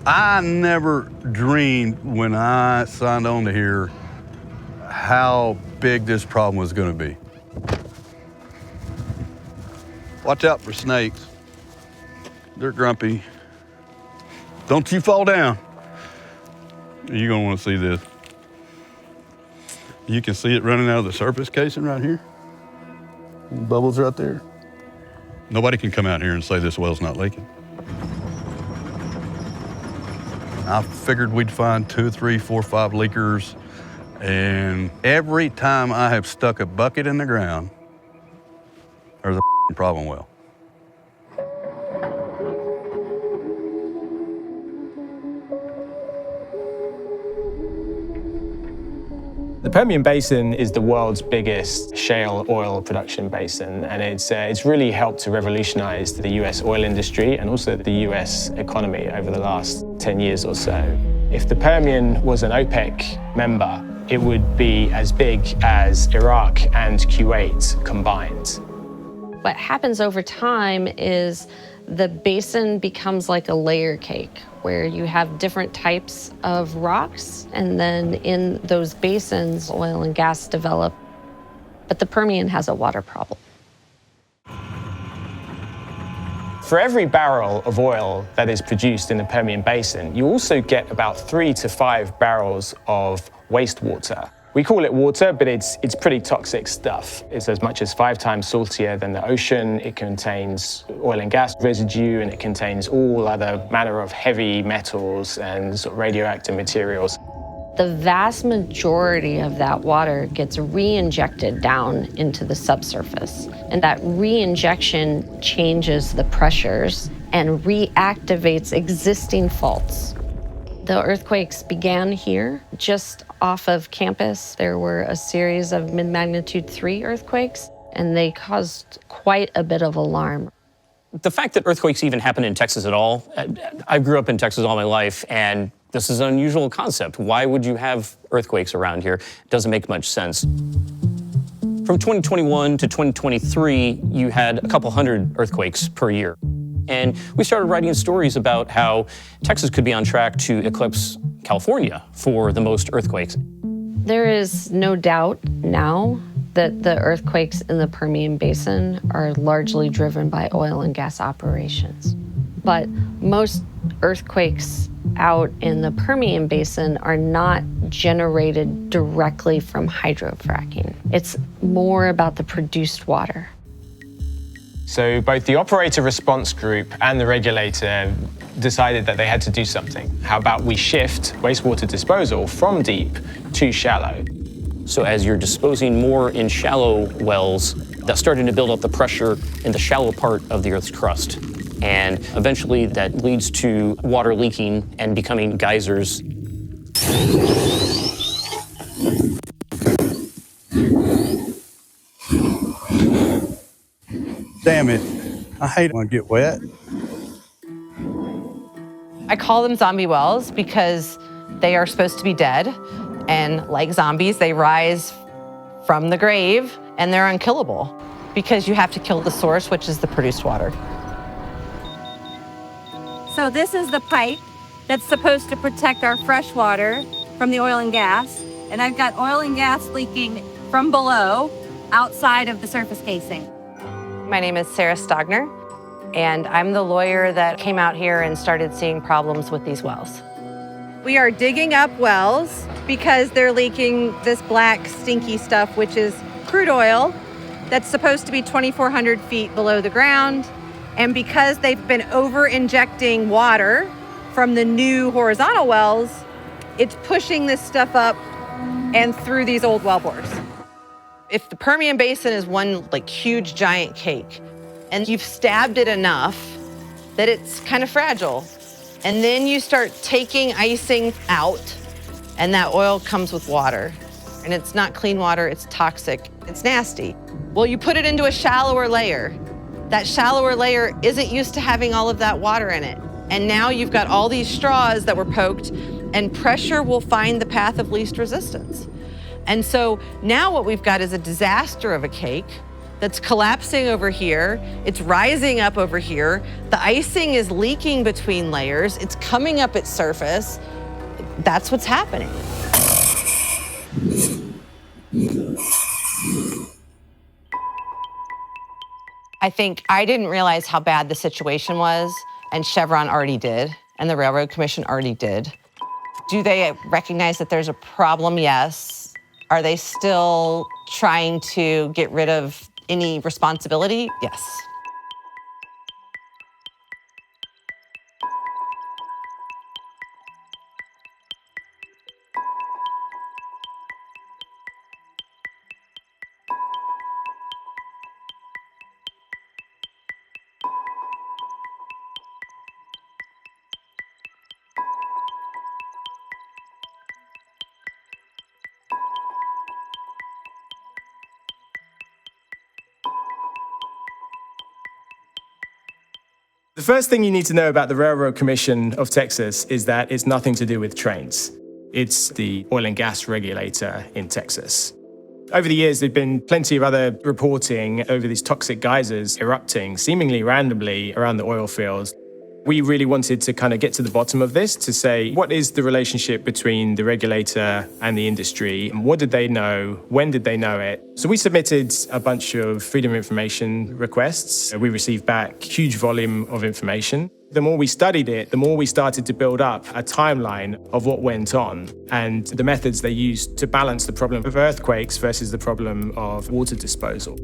I never dreamed when I signed on to here how big this problem was going to be. Watch out for snakes. They're grumpy. Don't you fall down. You're going to want to see this. You can see it running out of the surface casing right here. Bubbles right there. Nobody can come out here and say this well's not leaking. I figured we'd find 2, 3, 4, 5 leakers, and every time I have stuck a bucket in the ground, there's a problem well. The Permian Basin is the world's biggest shale oil production basin, and it's really helped to revolutionize the US oil industry and also the US economy over the last 10 years or so. If the Permian was an OPEC member, it would be as big as Iraq and Kuwait combined. What happens over time is the basin becomes like a layer cake where you have different types of rocks, and then in those basins, oil and gas develop. But the Permian has a water problem. For every barrel of oil that is produced in the Permian Basin, you also get about 3 to 5 barrels of wastewater. We call it water, but it's pretty toxic stuff. It's as much as 5 times saltier than the ocean. It contains oil and gas residue, and it contains all other manner of heavy metals and sort of radioactive materials. The vast majority of that water gets re-injected down into the subsurface, and that re-injection changes the pressures and reactivates existing faults. The earthquakes began here, just off of campus. There were a series of mid-magnitude 3 earthquakes, and they caused quite a bit of alarm. The fact that earthquakes even happen in Texas at all, I grew up in Texas all my life, and this is an unusual concept. Why would you have earthquakes around here? It doesn't make much sense. From 2021 to 2023, you had a couple hundred earthquakes per year. And we started writing stories about how Texas could be on track to eclipse California for the most earthquakes. There is no doubt now that the earthquakes in the Permian Basin are largely driven by oil and gas operations. But most earthquakes out in the Permian Basin are not generated directly from hydrofracking. It's more about the produced water. So both the operator response group and the regulator decided that they had to do something. How about we shift wastewater disposal from deep to shallow? So as you're disposing more in shallow wells, that's starting to build up the pressure in the shallow part of the Earth's crust. And eventually that leads to water leaking and becoming geysers. Damn it, I hate when I get wet. I call them zombie wells because they are supposed to be dead, and like zombies, they rise from the grave, and they're unkillable because you have to kill the source, which is the produced water. So this is the pipe that's supposed to protect our fresh water from the oil and gas, and I've got oil and gas leaking from below outside of the surface casing. My name is Sarah Stogner, and I'm the lawyer that came out here and started seeing problems with these wells. We are digging up wells because they're leaking this black, stinky stuff, which is crude oil that's supposed to be 2,400 feet below the ground. And because they've been over-injecting water from the new horizontal wells, it's pushing this stuff up and through these old wellbores. If the Permian Basin is one like huge giant cake, and you've stabbed it enough that it's kind of fragile, and then you start taking icing out, and that oil comes with water, and it's not clean water, it's toxic, it's nasty. Well, you put it into a shallower layer. That shallower layer isn't used to having all of that water in it. And now you've got all these straws that were poked, and pressure will find the path of least resistance. And so now what we've got is a disaster of a cake that's collapsing over here. It's rising up over here. The icing is leaking between layers. It's coming up its surface. That's what's happening. I think I didn't realize how bad the situation was, and Chevron already did, and the Railroad Commission already did. Do they recognize that there's a problem? Yes. Are they still trying to get rid of any responsibility? Yes. The first thing you need to know about the Railroad Commission of Texas is that it's nothing to do with trains. It's the oil and gas regulator in Texas. Over the years, there've been plenty of other reporting over these toxic geysers erupting seemingly randomly around the oil fields. We really wanted to kind of get to the bottom of this to say, what is the relationship between the regulator and the industry? And what did they know? When did they know it? So we submitted a bunch of Freedom of Information requests. We received back a huge volume of information. The more we studied it, the more we started to build up a timeline of what went on and the methods they used to balance the problem of earthquakes versus the problem of water disposal.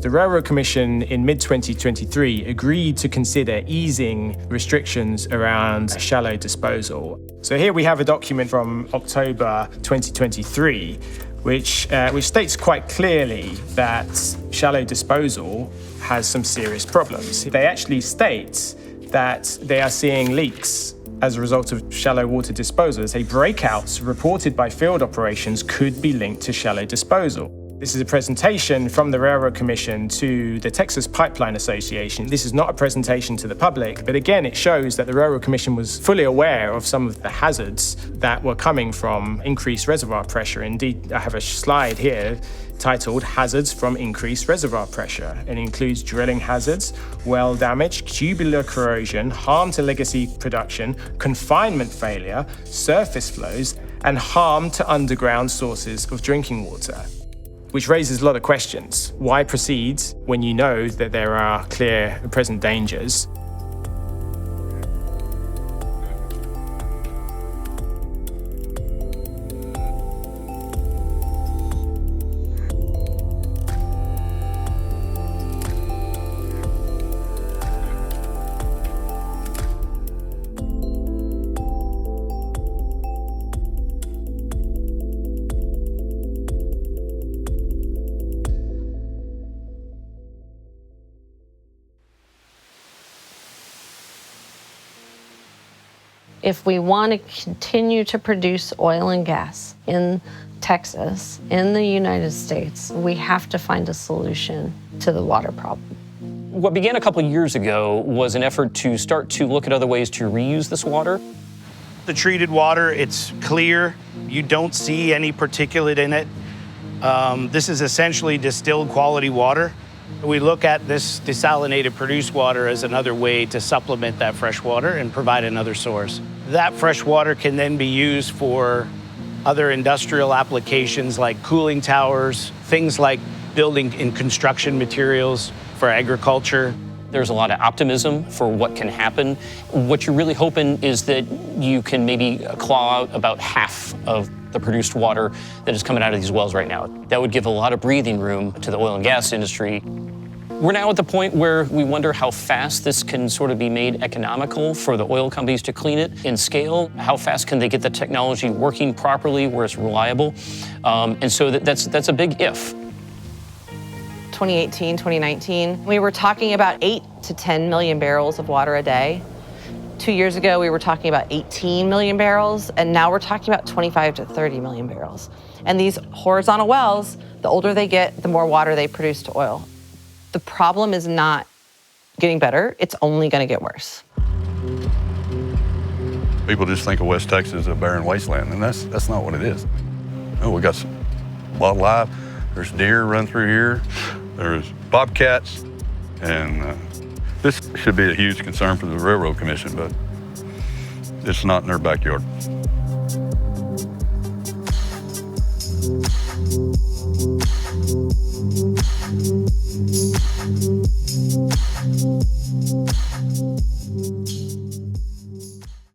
The Railroad Commission in mid-2023 agreed to consider easing restrictions around shallow disposal. So here we have a document from October 2023, which states quite clearly that shallow disposal has some serious problems. They actually state that they are seeing leaks as a result of shallow water disposal. They say breakouts reported by field operations could be linked to shallow disposal. This is a presentation from the Railroad Commission to the Texas Pipeline Association. This is not a presentation to the public, but again, it shows that the Railroad Commission was fully aware of some of the hazards that were coming from increased reservoir pressure. Indeed, I have a slide here titled Hazards from Increased Reservoir Pressure. It includes drilling hazards, well damage, tubular corrosion, harm to legacy production, confinement failure, surface flows, and harm to underground sources of drinking water. Which raises a lot of questions. Why proceed when you know that there are clear and present dangers? If we want to continue to produce oil and gas in Texas, in the United States, we have to find a solution to the water problem. What began a couple years ago was an effort to start to look at other ways to reuse this water. The treated water, it's clear. You don't see any particulate in it. This is essentially distilled quality water. We look at this desalinated produced water as another way to supplement that fresh water and provide another source. That fresh water can then be used for other industrial applications like cooling towers, things like building and construction materials for agriculture. There's a lot of optimism for what can happen. What you're really hoping is that you can maybe claw out about half of the produced water that is coming out of these wells right now. That would give a lot of breathing room to the oil and gas industry. We're now at the point where we wonder how fast this can sort of be made economical for the oil companies to clean it in scale. How fast can they get the technology working properly where it's reliable? And so that's a big if. 2018, 2019, we were talking about 8 to 10 million barrels of water a day. 2 years ago, we were talking about 18 million barrels, and now we're talking about 25 to 30 million barrels. And these horizontal wells, the older they get, the more water they produce to oil. The problem is not getting better, it's only gonna get worse. People just think of West Texas as a barren wasteland, and that's not what it is. Oh, we got some wildlife, there's deer run through here, There's bobcats, and this should be a huge concern for the Railroad Commission, but it's not in their backyard.